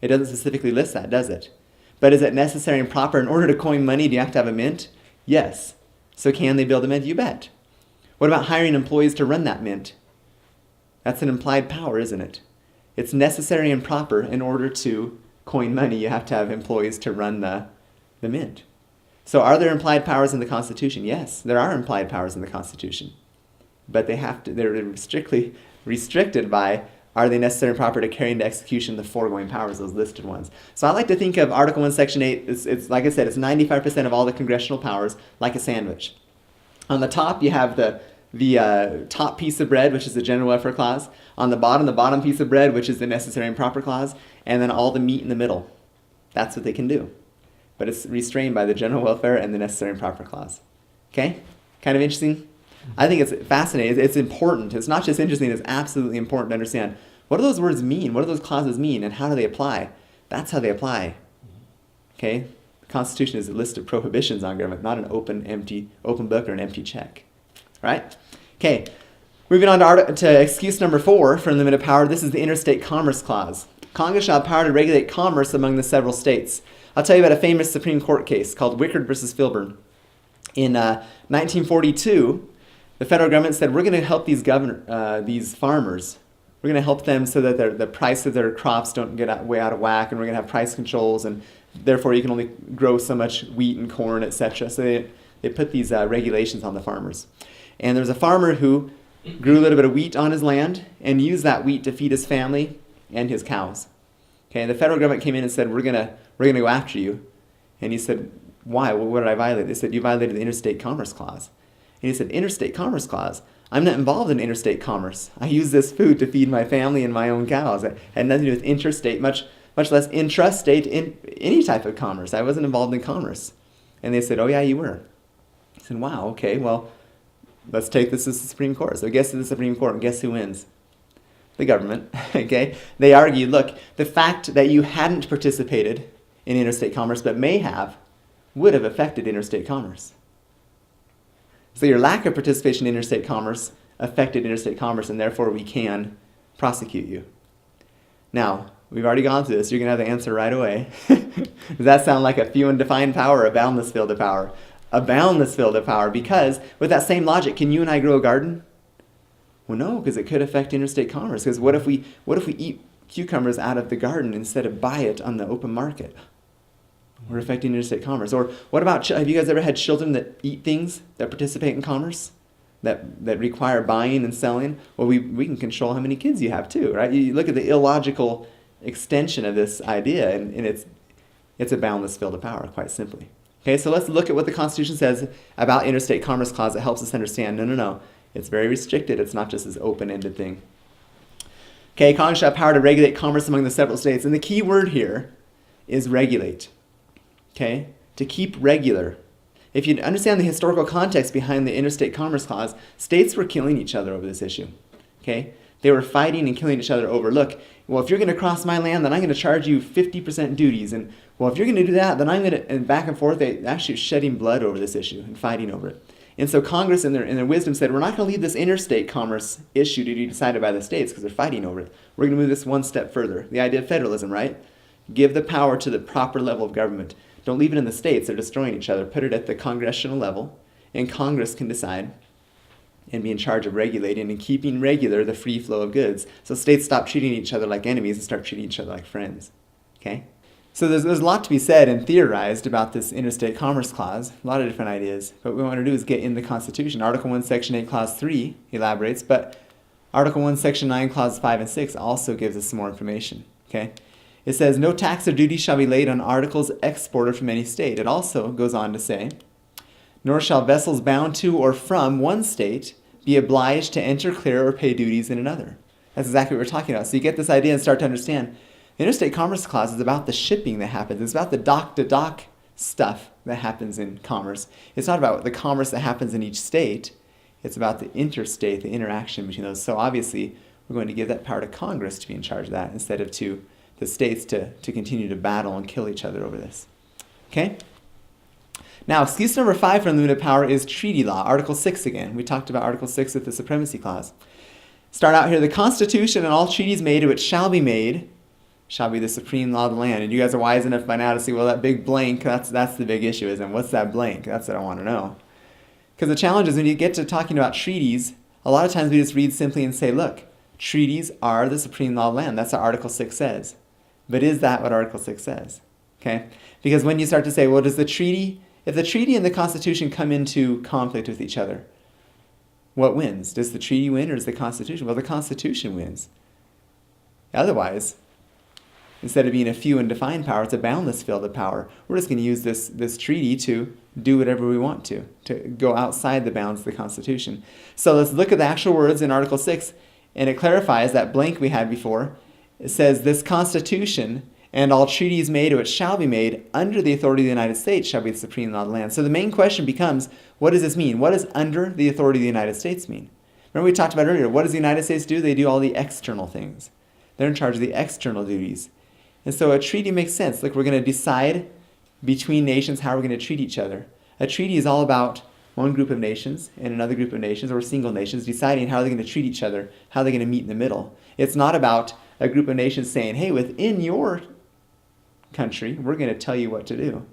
It doesn't specifically list that, does it? But is it necessary and proper? In order to coin money, do you have to have a mint? Yes. So can they build a mint? You bet. What about hiring employees to run that mint? That's an implied power, isn't it? It's necessary and proper in order to coin money. You have to have employees to run the mint. So are there implied powers in the Constitution? Yes, there are implied powers in the Constitution. But they're strictly restricted by, are they necessary and proper to carry into execution the foregoing powers, those listed ones. So I like to think of Article 1, Section 8, it's like I said, it's 95% of all the congressional powers, like a sandwich. On the top, you have the top piece of bread, which is the general welfare clause. On the bottom piece of bread, which is the necessary and proper clause. And then all the meat in the middle. That's what they can do. But it's restrained by the general welfare and the necessary and proper clause. Okay? Kind of interesting? I think it's fascinating. It's important. It's not just interesting, it's absolutely important to understand. What do those words mean? What do those clauses mean? And how do they apply? That's how they apply. Okay? The Constitution is a list of prohibitions on government, not an open book or an empty check. Right? Okay. Moving on to excuse number 4 for unlimited power. This is the Interstate Commerce Clause. Congress shall have power to regulate commerce among the several states. I'll tell you about a famous Supreme Court case called Wickard versus Filburn. In 1942, the federal government said, we're going to help these farmers. We're going to help them so that the price of their crops don't get way out of whack, and we're going to have price controls, and therefore you can only grow so much wheat and corn, etc. So they put these regulations on the farmers. And there was a farmer who grew a little bit of wheat on his land and used that wheat to feed his family and his cows. Okay, and the federal government came in and said, we're gonna go after you. And he said, why? Well, what did I violate? They said, you violated the Interstate Commerce Clause. And he said, Interstate Commerce Clause? I'm not involved in interstate commerce. I use this food to feed my family and my own cows. It had nothing to do with interstate, much less intrastate, in any type of commerce. I wasn't involved in commerce. And they said, oh yeah, you were. I said, wow, okay, well, let's take this to the Supreme Court. So it gets to the Supreme Court, and guess who wins? The government, okay? They argued, look, the fact that you hadn't participated in interstate commerce, but may have, would have affected interstate commerce. So your lack of participation in interstate commerce affected interstate commerce, and therefore we can prosecute you. Now, we've already gone through this. You're going to have the answer right away. Does that sound like a few and defined power or a boundless field of power? A boundless field of power, because with that same logic, can you and I grow a garden? Well, no, because it could affect interstate commerce. Because what if we eat cucumbers out of the garden instead of buy it on the open market? We're affecting interstate commerce. Or what about, have you guys ever had children that eat things that participate in commerce, that require buying and selling? Well, we can control how many kids you have too, right? You look at the illogical extension of this idea, and it's a boundless field of power, quite simply. Okay, so let's look at what the Constitution says about Interstate Commerce Clause that helps us understand, no. It's very restricted. It's not just this open-ended thing. Okay, Congress shall have power to regulate commerce among the several states. And the key word here is regulate. Okay, to keep regular. If you understand the historical context behind the Interstate Commerce Clause, states were killing each other over this issue. Okay, they were fighting and killing each other over, look, well, if you're going to cross my land, then I'm going to charge you 50% duties. And, well, if you're going to do that, then I'm going to, and back and forth, they actually shedding blood over this issue and fighting over it. And so Congress, in their wisdom, said, we're not going to leave this interstate commerce issue to be decided by the states because they're fighting over it. We're going to move this one step further. The idea of federalism, right? Give the power to the proper level of government. Don't leave it in the states. They're destroying each other. Put it at the congressional level, and Congress can decide and be in charge of regulating and keeping regular the free flow of goods. So states stop treating each other like enemies and start treating each other like friends. Okay? So there's a lot to be said and theorized about this Interstate Commerce Clause, a lot of different ideas. But what we want to do is get in the Constitution. Article 1, Section 8, Clause 3 elaborates, but Article 1, Section 9, Clause 5 and 6 also gives us some more information. Okay? It says, no tax or duty shall be laid on articles exported from any state. It also goes on to say, nor shall vessels bound to or from one state be obliged to enter, clear, or pay duties in another. That's exactly what we're talking about. So you get this idea and start to understand. The Interstate Commerce Clause is about the shipping that happens. It's about the dock-to-dock stuff that happens in commerce. It's not about the commerce that happens in each state. It's about the interstate, the interaction between those. So obviously, we're going to give that power to Congress to be in charge of that instead of to the states to continue to battle and kill each other over this. Okay? Now, excuse number 5 for unlimited power is treaty law, Article 6 again. We talked about Article 6 with the Supremacy Clause. Start out here, the Constitution and all treaties made which shall be made shall be the supreme law of the land. And you guys are wise enough by now to see, well, that big blank, that's the big issue, isn't it? What's that blank? That's what I want to know. Because the challenge is when you get to talking about treaties, a lot of times we just read simply and say, look, treaties are the supreme law of the land. That's what Article 6 says. But is that what Article 6 says? Okay? Because when you start to say, well, if the treaty and the Constitution come into conflict with each other, what wins? Does the treaty win or does the Constitution? Well, the Constitution wins. Otherwise, instead of being a few and defined power, it's a boundless field of power. We're just going to use this treaty to do whatever we want to go outside the bounds of the Constitution. So let's look at the actual words in Article 6, and it clarifies that blank we had before. It says, this Constitution and all treaties made which shall be made under the authority of the United States shall be the supreme law of the land. So the main question becomes, what does this mean? What does under the authority of the United States mean? Remember we talked about earlier, what does the United States do? They do all the external things. They're in charge of the external duties. And so a treaty makes sense. Look, we're going to decide between nations how we're going to treat each other. A treaty is all about one group of nations and another group of nations, or single nations, deciding how they're going to treat each other, how they're going to meet in the middle. It's not about a group of nations saying, hey, within your country, we're going to tell you what to do.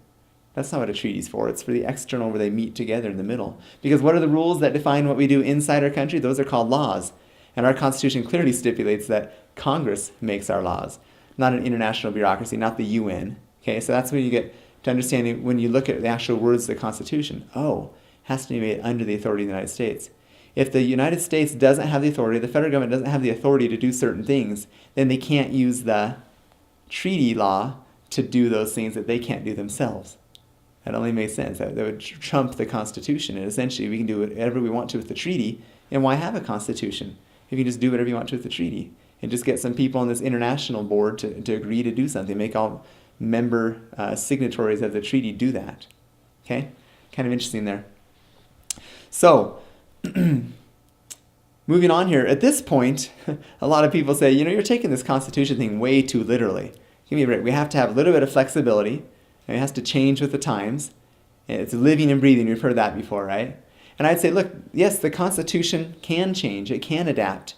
That's not what a treaty's for. It's for the external where they meet together in the middle. Because what are the rules that define what we do inside our country? Those are called laws. And our Constitution clearly stipulates that Congress makes our laws, not an international bureaucracy, not the UN. Okay, so that's when you get to understanding when you look at the actual words of the Constitution. Oh, it has to be made under the authority of the United States. If the United States doesn't have the authority, the federal government doesn't have the authority to do certain things, then they can't use the treaty law to do those things that they can't do themselves. That only makes sense. That would trump the Constitution. And essentially, we can do whatever we want to with the treaty. And why have a Constitution if you can just do whatever you want to with the treaty? And just get some people on this international board to agree to do something. Make all member signatories of the treaty do that. Okay? Kind of interesting there. So, moving on here. At this point, a lot of people say, you're taking this Constitution thing way too literally. Give me a break. We have to have a little bit of flexibility. And it has to change with the times. And it's living and breathing. You've heard that before, right? And I'd say, look, yes, the Constitution can change. It can adapt.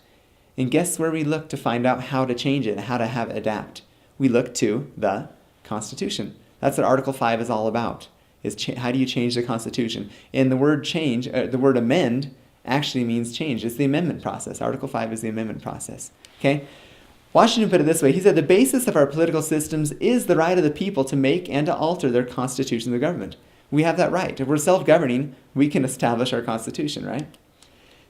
And guess where we look to find out how to change it and how to have it adapt? We look to the Constitution. That's what Article 5 is all about, is how do you change the Constitution? And the word change, the word amend, actually means change. It's the amendment process. Article 5 is the amendment process. Okay? Washington put it this way. He said, the basis of our political systems is the right of the people to make and to alter their constitutions of government. We have that right. If we're self-governing, we can establish our Constitution, right? And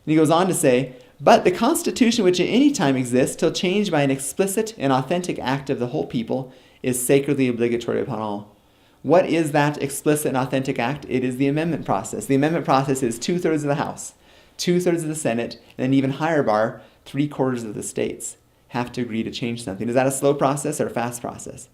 he goes on to say, but the Constitution which at any time exists till changed by an explicit and authentic act of the whole people is sacredly obligatory upon all. What is that explicit and authentic act? It is the amendment process. The amendment process is 2/3 of the House, 2/3 of the Senate, and an even higher bar, 3/4 of the states have to agree to change something. Is that a slow process or a fast process?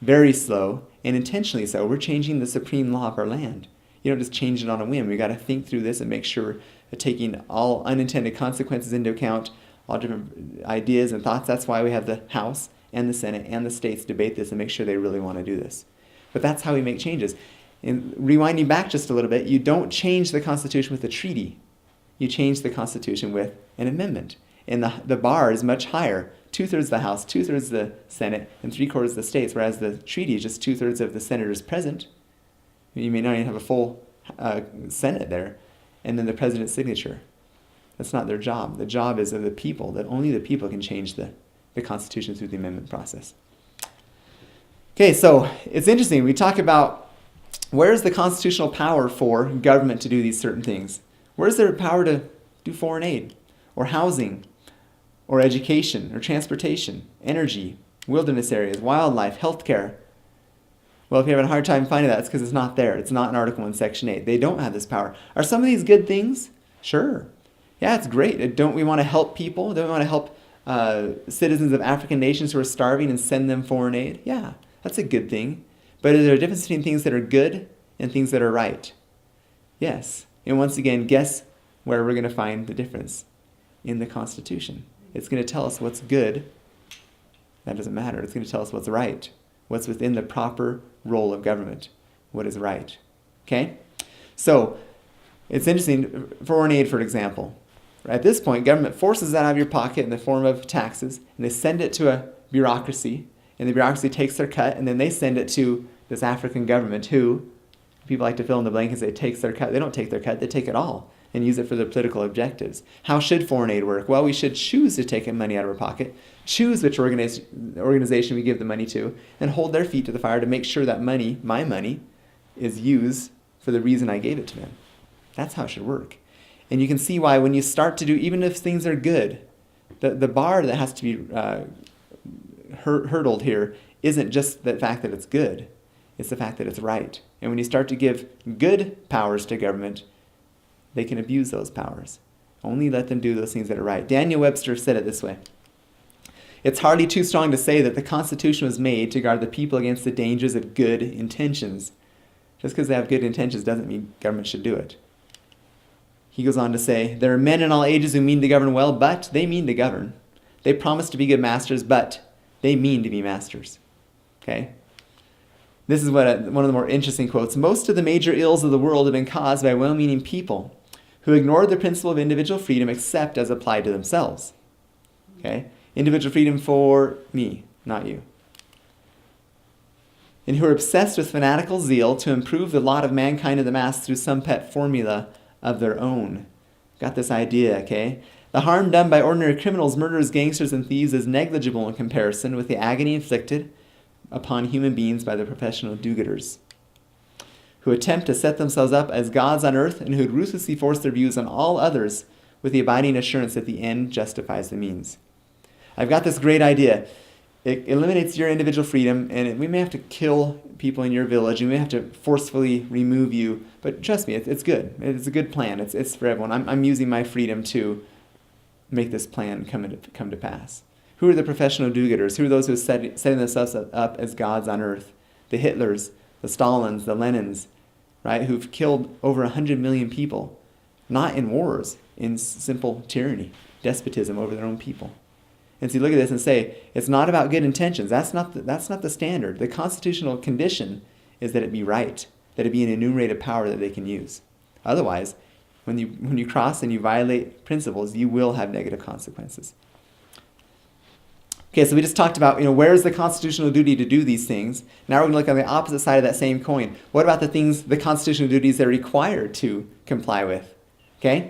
Very slow, and intentionally so. We're changing the supreme law of our land. You don't just change it on a whim. We've got to think through this and make sure we're taking all unintended consequences into account, all different ideas and thoughts. That's why we have the House and the Senate and the states debate this and make sure they really want to do this. But that's how we make changes. And rewinding back just a little bit, you don't change the Constitution with a treaty. You change the Constitution with an amendment. And the bar is much higher. 2/3 of the House, 2/3 of the Senate, and 3/4 of the states, whereas the treaty is just 2/3 of the senators present. You may not even have a full Senate there. And then the president's signature. That's not their job. The job is of the people, that only the people can change the Constitution through the amendment process. Okay, so it's interesting. We talk about where's the constitutional power for government to do these certain things? Where's their power to do foreign aid or housing or education or transportation, energy, wilderness areas, wildlife, healthcare? Well, if you're having a hard time finding that, it's because it's not there. It's not in Article 1, Section 8. They don't have this power. Are some of these good things? Sure. Yeah, it's great. Don't we want to help people? Don't we want to help citizens of African nations who are starving and send them foreign aid? Yeah, that's a good thing. But is there a difference between things that are good and things that are right? Yes. And once again, guess where we're going to find the difference? In the Constitution. It's going to tell us what's good. That doesn't matter. It's going to tell us what's right. What's within the proper role of government. What is right. Okay? So, it's interesting, foreign aid, for example. At this point, government forces that out of your pocket in the form of taxes, and they send it to a bureaucracy, and the bureaucracy takes their cut, and then they send it to this African government who, people like to fill in the blank and say, takes their cut. They don't take their cut, they take it all and use it for their political objectives. How should foreign aid work? Well, we should choose to take money out of our pocket, choose which organization we give the money to, and hold their feet to the fire to make sure that money, my money, is used for the reason I gave it to them. That's how it should work. And you can see why when you start to do, even if things are good, the bar that has to be hurdled here isn't just the fact that it's good, it's the fact that it's right. And when you start to give good powers to government, they can abuse those powers. Only let them do those things that are right. Daniel Webster said it this way: "It's hardly too strong to say that the Constitution was made to guard the people against the dangers of good intentions." Just because they have good intentions doesn't mean government should do it. He goes on to say, "There are men in all ages who mean to govern well, but they mean to govern. They promise to be good masters, but they mean to be masters." Okay? This is one of the more interesting quotes. "Most of the major ills of the world have been caused by well-meaning people who ignored the principle of individual freedom except as applied to themselves." Okay? Individual freedom for me, not you. "And who are obsessed with fanatical zeal to improve the lot of mankind in the mass through some pet formula of their own." Got this idea, okay? "The harm done by ordinary criminals, murderers, gangsters, and thieves is negligible in comparison with the agony inflicted upon human beings by the professional do-gooders, who attempt to set themselves up as gods on earth and who ruthlessly force their views on all others with the abiding assurance that the end justifies the means." I've got this great idea. It eliminates your individual freedom, and we may have to kill people in your village, and we may have to forcefully remove you, but trust me, it's good. It's a good plan. It's for everyone. I'm using my freedom to make this plan come to pass. Who are the professional do-gooders? Who are those who are setting themselves up as gods on earth? The Hitlers, the Stalins, the Lenins, right, who've killed over 100 million people, not in wars, in simple tyranny, despotism over their own people. And so you look at this and say, it's not about good intentions. That's not the standard. The constitutional condition is that it be right, that it be an enumerated power that they can use. Otherwise, when you cross and you violate principles, you will have negative consequences. Okay, so we just talked about, where's the constitutional duty to do these things. Now we're going to look on the opposite side of that same coin. What about the constitutional duties they're required to comply with? Okay?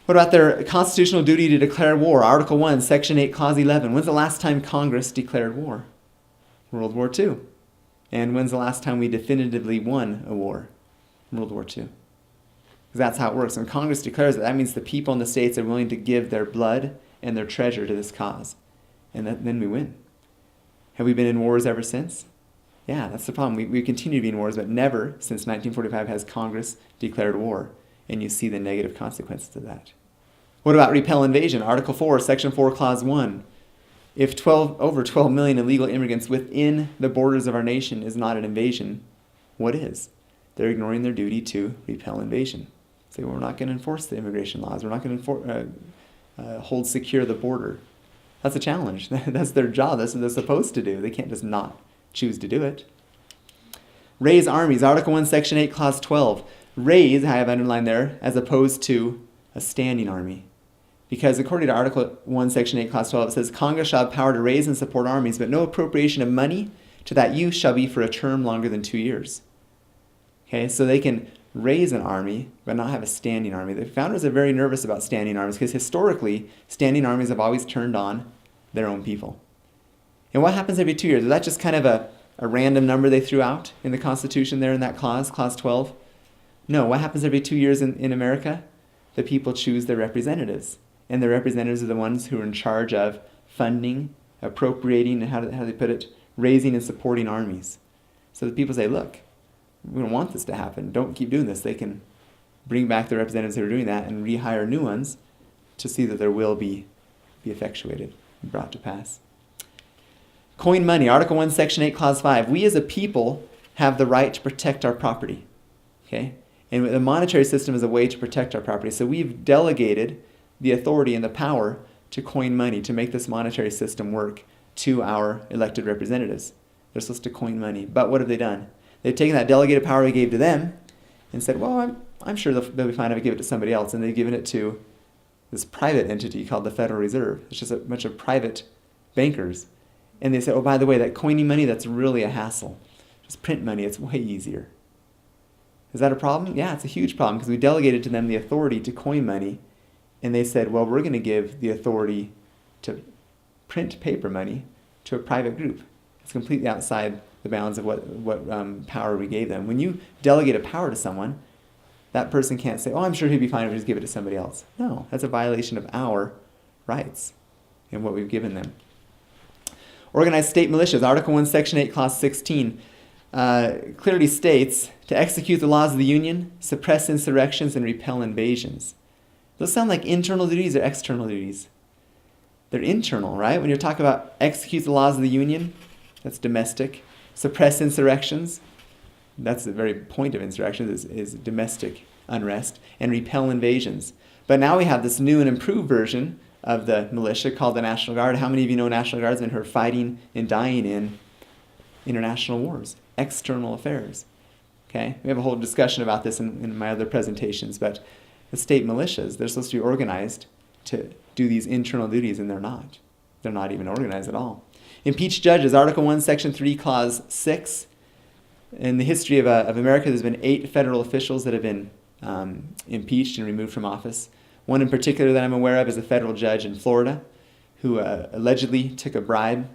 What about their constitutional duty to declare war? Article 1, Section 8, Clause 11. When's the last time Congress declared war? World War II. And when's the last time we definitively won a war? World War II. Because that's how it works. When Congress declares it, that means the people in the states are willing to give their blood and their treasure to this cause. And then we win. Have we been in wars ever since? Yeah, that's the problem. We continue to be in wars, but never since 1945 has Congress declared war. And you see the negative consequences of that. What about repel invasion? Article 4, Section 4, Clause 1. If over 12 million illegal immigrants within the borders of our nation is not an invasion, what is? They're ignoring their duty to repel invasion. Say, well, we're not going to enforce the immigration laws. We're not going to hold secure the border. That's a challenge. That's their job. That's what they're supposed to do. They can't just not choose to do it. Raise armies. Article 1, Section 8, Clause 12. Raise, I have underlined there, as opposed to a standing army. Because according to Article 1, Section 8, Clause 12, it says, Congress shall have power to raise and support armies, but no appropriation of money to that use shall be for a term longer than 2 years. Okay, so they can raise an army, but not have a standing army. The founders are very nervous about standing armies because historically, standing armies have always turned on their own people. And what happens every 2 years? Is that just kind of a random number they threw out in the Constitution there in that clause, Clause 12? No, what happens every 2 years in America? The people choose their representatives. And the representatives are the ones who are in charge of funding, appropriating, and how do they put it, raising and supporting armies. So the people say, look, we don't want this to happen. Don't keep doing this. They can bring back the representatives who are doing that and rehire new ones to see that their will be effectuated and brought to pass. Coin money, Article 1, Section 8, Clause 5. We as a people have the right to protect our property. Okay? And the monetary system is a way to protect our property. So we've delegated the authority and the power to coin money, to make this monetary system work to our elected representatives. They're supposed to coin money. But what have they done? They've taken that delegated power we gave to them and said, well, I'm sure they'll be fine if I give it to somebody else. And they've given it to this private entity called the Federal Reserve. It's just a bunch of private bankers. And they say, oh, by the way, that coining money, that's really a hassle. Just print money, it's way easier. Is that a problem? Yeah, it's a huge problem because we delegated to them the authority to coin money. And they said, well, we're going to give the authority to print paper money to a private group. It's completely outside the bounds of what power we gave them. When you delegate a power to someone, that person can't say, oh, I'm sure he'd be fine if we just give it to somebody else. No, that's a violation of our rights and what we've given them. Organized state militias. Article 1, Section 8, Clause 16 clearly states to execute the laws of the Union, suppress insurrections, and repel invasions. Those sound like internal duties or external duties? They're internal, right? When you're talking about execute the laws of the Union, that's domestic. Suppress insurrections, that's the very point of insurrections, is domestic unrest. And repel invasions. But now we have this new and improved version of the militia called the National Guard. How many of you know National Guardsmen who are fighting and dying in international wars? External affairs. Okay? We have a whole discussion about this in my other presentations, but the state militias, they're supposed to be organized to do these internal duties, and they're not. They're not even organized at all. Impeach judges, Article 1, Section 3, Clause 6. In the history of America, there's been 8 federal officials that have been impeached and removed from office. One in particular that I'm aware of is a federal judge in Florida who allegedly took a bribe.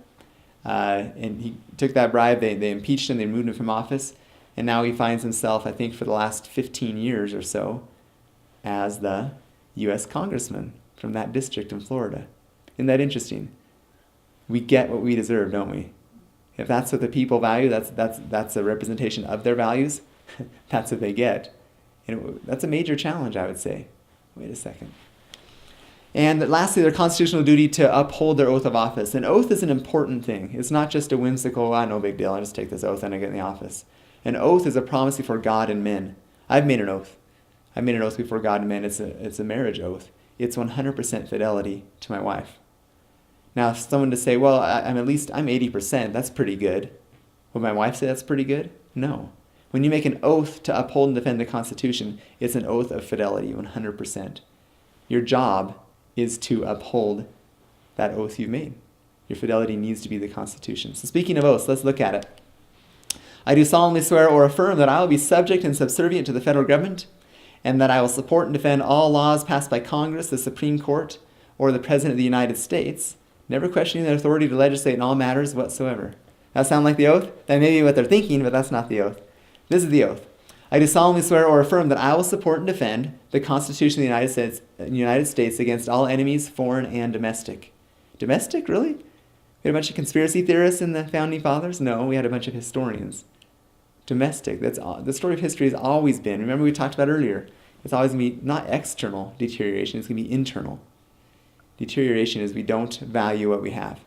And he took that bribe, they impeached him, they removed him from office, and now he finds himself, I think for the last 15 years or so, as the U.S. congressman from that district in Florida. Isn't that interesting? We get what we deserve, don't we? If that's what the people value, that's a representation of their values, that's what they get. And that's a major challenge, I would say. Wait a second. And lastly, their constitutional duty to uphold their oath of office. An oath is an important thing. It's not just a whimsical, no big deal, I'll just take this oath and I get in the office. An oath is a promise before God and men. I've made an oath. I made an oath before God and men. It's a marriage oath. It's 100% fidelity to my wife. Now, if someone to say, well, I'm 80%, that's pretty good. Would my wife say that's pretty good? No. When you make an oath to uphold and defend the Constitution, it's an oath of fidelity, 100%. Your job is to uphold that oath you've made. Your fidelity needs to be the Constitution. So speaking of oaths, let's look at it. I do solemnly swear or affirm that I will be subject and subservient to the federal government, and that I will support and defend all laws passed by Congress, the Supreme Court, or the President of the United States, never questioning their authority to legislate in all matters whatsoever. That sound like the oath? That may be what they're thinking, but that's not the oath. This is the oath. I do solemnly swear or affirm that I will support and defend the Constitution of the United States against all enemies, foreign and domestic. Domestic, really? We had a bunch of conspiracy theorists in the Founding Fathers? No, we had a bunch of historians. Domestic, that's the story of history has always been. Remember we talked about earlier, it's always going to be not external deterioration, it's going to be internal. Deterioration is we don't value what we have.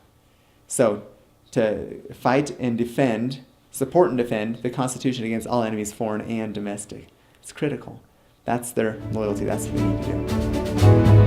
So, to fight and defend, support and defend the Constitution against all enemies, foreign and domestic. It's critical. That's their loyalty. That's what we need to do.